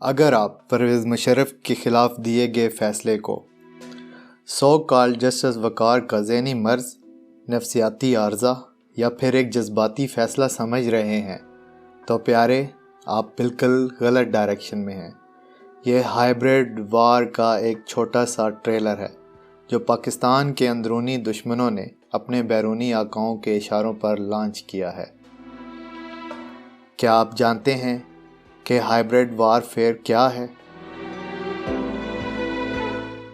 اگر آپ پرویز مشرف کے خلاف دیے گئے فیصلے کو سو کال جسٹس وقار کا ذہنی مرض، نفسیاتی عارضہ یا پھر ایک جذباتی فیصلہ سمجھ رہے ہیں تو پیارے، آپ بالکل غلط ڈائریکشن میں ہیں۔ یہ ہائبرڈ وار کا ایک چھوٹا سا ٹریلر ہے جو پاکستان کے اندرونی دشمنوں نے اپنے بیرونی آقاؤں کے اشاروں پر لانچ کیا ہے۔ کیا آپ جانتے ہیں کہ ہائبرڈ وار فیئر کیا ہے؟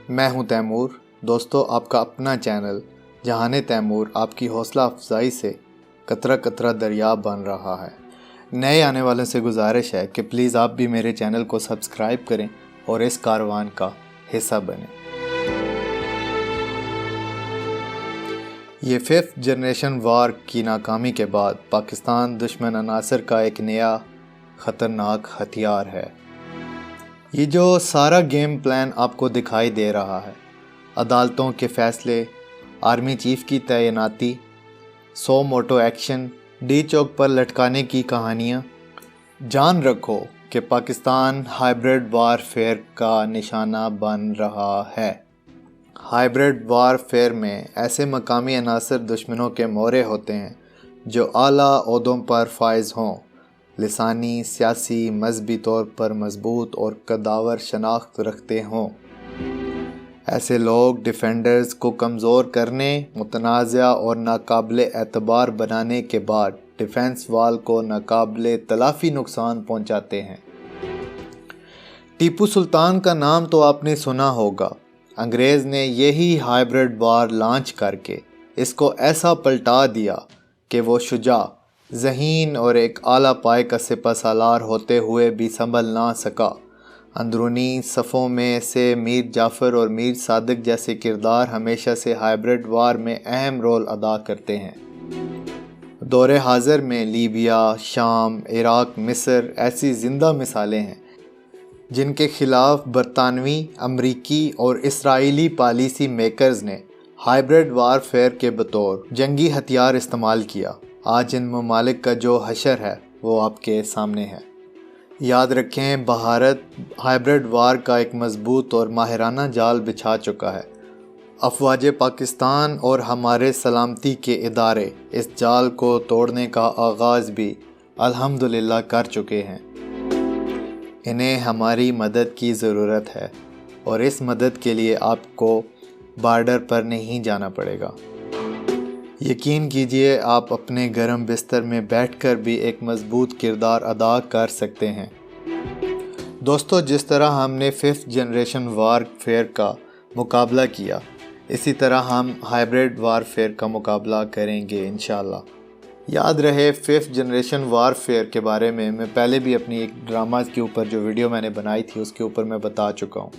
میں ہوں تیمور۔ دوستو، آپ کا اپنا چینل جہان تیمور آپ کی حوصلہ افزائی سے قطرہ قطرہ دریا بن رہا ہے۔ نئے آنے والوں سے گزارش ہے کہ پلیز آپ بھی میرے چینل کو سبسکرائب کریں اور اس کاروان کا حصہ بنیں۔ یہ 5th جنریشن وار کی ناکامی کے بعد پاکستان دشمن عناصر کا ایک نیا خطرناک ہتھیار ہے۔ یہ جو سارا گیم پلان آپ کو دکھائی دے رہا ہے، عدالتوں کے فیصلے، آرمی چیف کی تعیناتی، 100 موٹو ایکشن، ڈی چوک پر لٹکانے کی کہانیاں، جان رکھو کہ پاکستان ہائبرڈ وار فیئر کا نشانہ بن رہا ہے۔ ہائبرڈ وار فیئر میں ایسے مقامی عناصر دشمنوں کے مورے ہوتے ہیں جو اعلیٰ عہدوں پر فائز ہوں، لسانی، سیاسی، مذہبی طور پر مضبوط اور قداور شناخت رکھتے ہوں۔ ایسے لوگ ڈیفینڈرز کو کمزور کرنے، متنازع اور ناقابل اعتبار بنانے کے بعد ڈیفنس وال کو ناقابل تلافی نقصان پہنچاتے ہیں۔ ٹیپو سلطان کا نام تو آپ نے سنا ہوگا۔ انگریز نے یہی ہائبرڈ وار لانچ کر کے اس کو ایسا پلٹا دیا کہ وہ شجاع، ذہین اور ایک اعلیٰ پائے کا سپہ سالار ہوتے ہوئے بھی سنبھل نہ سکا۔ اندرونی صفوں میں سے میر جعفر اور میر صادق جیسے کردار ہمیشہ سے ہائبرڈ وار میں اہم رول ادا کرتے ہیں۔ دور حاضر میں لیبیا، شام، عراق، مصر ایسی زندہ مثالیں ہیں جن کے خلاف برطانوی، امریکی اور اسرائیلی پالیسی میکرز نے ہائبرڈ وار فیئر کے بطور جنگی ہتھیار استعمال کیا۔ آج ان ممالک کا جو حشر ہے وہ آپ کے سامنے ہے۔ یاد رکھیں، بھارت ہائبرڈ وار کا ایک مضبوط اور ماہرانہ جال بچھا چکا ہے۔ افواج پاکستان اور ہمارے سلامتی کے ادارے اس جال کو توڑنے کا آغاز بھی الحمدللہ کر چکے ہیں۔ انہیں ہماری مدد کی ضرورت ہے اور اس مدد کے لیے آپ کو بارڈر پر نہیں جانا پڑے گا۔ یقین کیجئے، آپ اپنے گرم بستر میں بیٹھ کر بھی ایک مضبوط کردار ادا کر سکتے ہیں۔ دوستو، جس طرح ہم نے 5th جنریشن وار فیئر کا مقابلہ کیا، اسی طرح ہم ہائبرڈ وار فیئر کا مقابلہ کریں گے انشاءاللہ۔ یاد رہے، 5th جنریشن وار فیئر کے بارے میں پہلے بھی اپنی ایک ڈرامہ کے اوپر جو ویڈیو میں نے بنائی تھی اس کے اوپر میں بتا چکا ہوں۔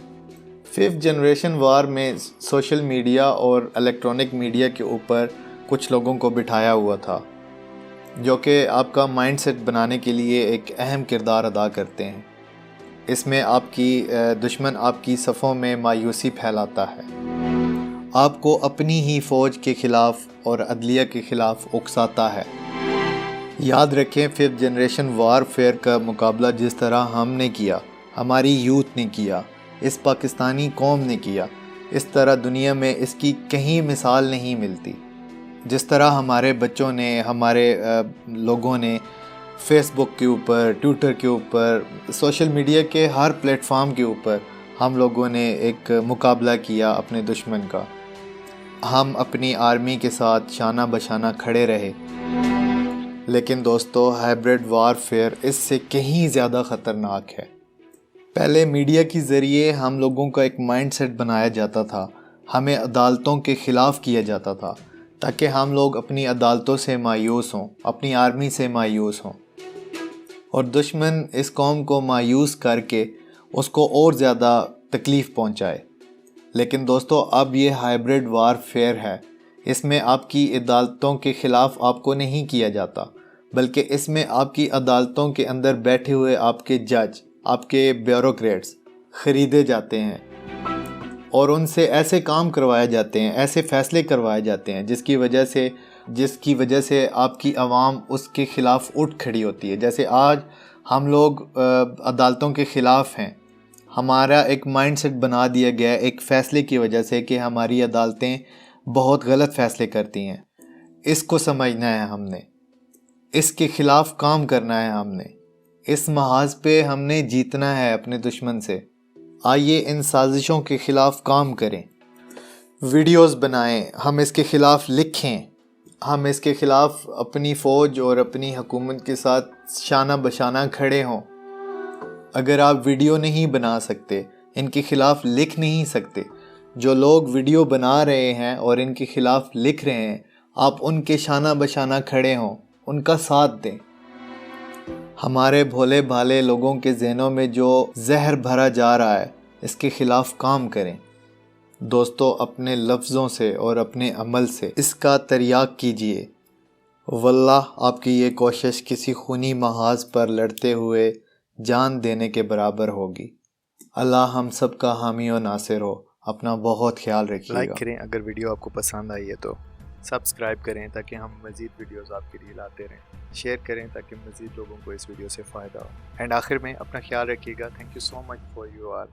5th جنریشن وار میں سوشل میڈیا اور الیکٹرانک میڈیا کے اوپر کچھ لوگوں کو بٹھایا ہوا تھا جو کہ آپ کا مائنڈ سیٹ بنانے کے لیے ایک اہم کردار ادا کرتے ہیں۔ اس میں آپ کی دشمن آپ کی صفوں میں مایوسی پھیلاتا ہے، آپ کو اپنی ہی فوج کے خلاف اور عدلیہ کے خلاف اکساتا ہے۔ یاد رکھیں، 5th جنریشن وار فیئر کا مقابلہ جس طرح ہم نے کیا، ہماری یوتھ نے کیا، اس پاکستانی قوم نے کیا، اس طرح دنیا میں اس کی کہیں مثال نہیں ملتی۔ جس طرح ہمارے بچوں نے، ہمارے لوگوں نے فیس بک کے اوپر، ٹویٹر کے اوپر، سوشل میڈیا کے ہر پلیٹ فارم کے اوپر ہم لوگوں نے ایک مقابلہ کیا اپنے دشمن کا۔ ہم اپنی آرمی کے ساتھ شانہ بشانہ کھڑے رہے۔ لیکن دوستو، ہائبرڈ وار فیئر اس سے کہیں زیادہ خطرناک ہے۔ پہلے میڈیا کے ذریعے ہم لوگوں کا ایک مائنڈ سیٹ بنایا جاتا تھا، ہمیں عدالتوں کے خلاف کیا جاتا تھا تاکہ ہم لوگ اپنی عدالتوں سے مایوس ہوں، اپنی آرمی سے مایوس ہوں، اور دشمن اس قوم کو مایوس کر کے اس کو اور زیادہ تکلیف پہنچائے۔ لیکن دوستو، اب یہ ہائبرڈ وار فیئر ہے۔ اس میں آپ کی عدالتوں کے خلاف آپ کو نہیں کیا جاتا، بلکہ اس میں آپ کی عدالتوں کے اندر بیٹھے ہوئے آپ کے جج، آپ کے بیوروکریٹس خریدے جاتے ہیں اور ان سے ایسے کام کروائے جاتے ہیں، ایسے فیصلے کروائے جاتے ہیں جس کی وجہ سے جس کی وجہ سے آپ کی عوام اس کے خلاف اٹھ کھڑی ہوتی ہے. جیسے آج ہم لوگ عدالتوں کے خلاف ہیں. ہمارا ایک مائنڈ سیٹ بنا دیا گیا ہے ایک فیصلے کی وجہ سے کہ ہماری عدالتیں بہت غلط فیصلے کرتی ہیں. اس کو سمجھنا ہے ہم نے, اس کے خلاف کام کرنا ہے ہم نے, اس محاذ پہ ہم نے جیتنا ہے اپنے دشمن سے. آئیے ان سازشوں کے خلاف کام کریں, ویڈیوز بنائیں, ہم اس کے خلاف لکھیں, ہم اس کے خلاف اپنی فوج اور اپنی حکومت کے ساتھ شانہ بشانہ کھڑے ہوں. اگر آپ ویڈیو نہیں بنا سکتے, ان کے خلاف لکھ نہیں سکتے, جو لوگ ویڈیو بنا رہے ہیں اور ان کے خلاف لکھ رہے ہیں, آپ ان کے شانہ بشانہ کھڑے ہوں, ان کا ساتھ دیں. ہمارے بھولے بھالے لوگوں کے ذہنوں میں جو زہر بھرا جا رہا ہے, اس کے خلاف کام کریں. دوستو, اپنے لفظوں سے اور اپنے عمل سے اس کا تریاق کیجئے. واللہ آپ کی یہ کوشش کسی خونی محاذ پر لڑتے ہوئے جان دینے کے برابر ہوگی. اللہ ہم سب کا حامی و ناصر ہو. اپنا بہت خیال رکھیے گا. لائک کریں اگر ویڈیو آپ کو پسند آئی ہے تو, سبسکرائب کریں تاکہ ہم مزید ویڈیوز آپ کے لیے لاتے رہیں, شیئر کریں تاکہ مزید لوگوں کو اس ویڈیو سے فائدہ ہو. اینڈ آخر میں اپنا خیال رکھیے گا. Thank you so much for you all.